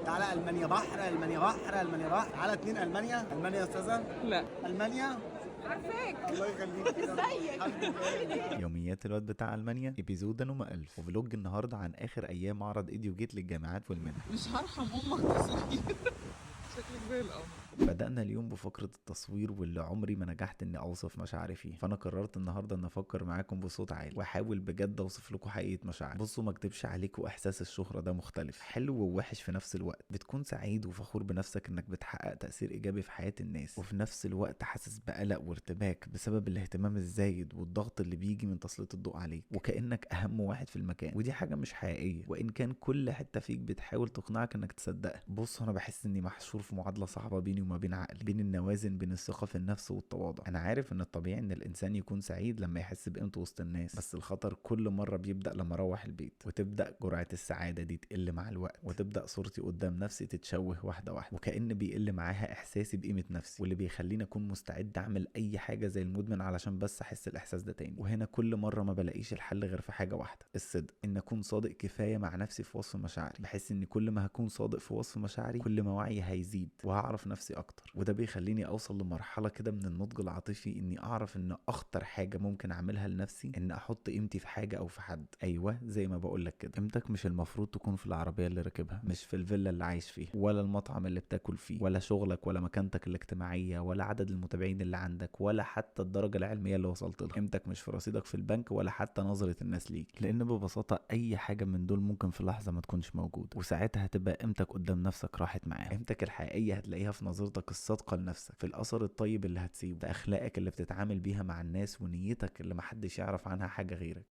تعالى المانيا بحر، المانيا بحر، المانيا بحر. تعالى اتنين المانيا. المانيا يا استاذه. لا المانيا. عارفاك. الله يخليك. ازيك؟ يوميات الواد بتاع ألمانيا إبيزود نمرة 1000 وفلوج النهارده عن آخر أيام معرض إيديو جيت للجامعات والمنح. مش هرحم امك تصوير. شكلك زي القمر. بدأنا اليوم بفقرة التصوير واللي عمري ما نجحت إني أوصف مشاعري فيه، فأنا قررت النهارده إن أفكر معاكم بصوت عالي وأحاول بجد أوصف لكم حقيقة مشاعري. بصوا، ما أكدبش عليكم، إحساس الشهرة ده مختلف، حلو ووحش في نفس الوقت. بتكون سعيد وفخور بنفسك إنك بتحقق تأثير إيجابي في حياة الناس، وفي نفس الوقت حاسس بقلق وارتباك بسبب الاهتمام الزايد والضغط اللي بيجي من تسليط الضوء عليك وكأنك أهم واحد في المكان. ودي حاجة مش حقيقية، وإن كان كل حتة فيك بتحاول تقنعك إنك تصدقها. بص، أنا بحس إني محشور في معادلة صعبة بيني وما بين عقلي، بين النوازن بين الثقة في النفس والتواضع. أنا عارف إن الطبيعي إن الإنسان يكون سعيد لما يحس بقيمته وسط الناس، بس الخطر كل مرة بيبدأ لما أروح البيت وتبدأ جرعة السعادة دي تقل مع الوقت، وتبدأ صورتي قدام نفسي تتشوه واحدة واحدة، وكأن بيقل معاها إحساسي بقيمة نفسي، واللي بيخليني أكون مستعد أعمل أي حاجة زي المدمن علشان بس أحس الإحساس ده تاني. وهنا كل مرة ما بلاقيش الحل غير في حاجة واحدة، الصدق. إن أكون صادق كفاية مع نفسي في وصف مشاعري. بحس إن كل ما هكون صادق في وصف مشاعري كل ما وعي هيزيد وهعرف نفسي أكتر، وده بيخليني اوصل لمرحله كده من النضج العاطفي اني اعرف ان اخطر حاجه ممكن اعملها لنفسي ان احط قيمتي في حاجه او في حد. ايوه، زي ما بقول لك كده، قيمتك مش المفروض تكون في العربيه اللي راكبها، مش في الفيلا اللي عايش فيها، ولا المطعم اللي بتاكل فيه، ولا شغلك، ولا مكانتك الاجتماعيه، ولا عدد المتابعين اللي عندك، ولا حتى الدرجه العلميه اللي وصلت لها. قيمتك مش في رصيدك في البنك، ولا حتى نظره الناس ليك، لان ببساطه اي حاجه من دول ممكن في لحظه ما تكونش موجوده، وساعتها هتبقى قيمتك قدام نفسك راحت معاها. قيمتك الحقيقيه هتلاقيها في نظرتك الصادقه لنفسك، في الاثر الطيب اللي هتسيبه، في اخلاقك اللي بتتعامل بيها مع الناس، ونيتك اللي محدش يعرف عنها حاجه غيرك.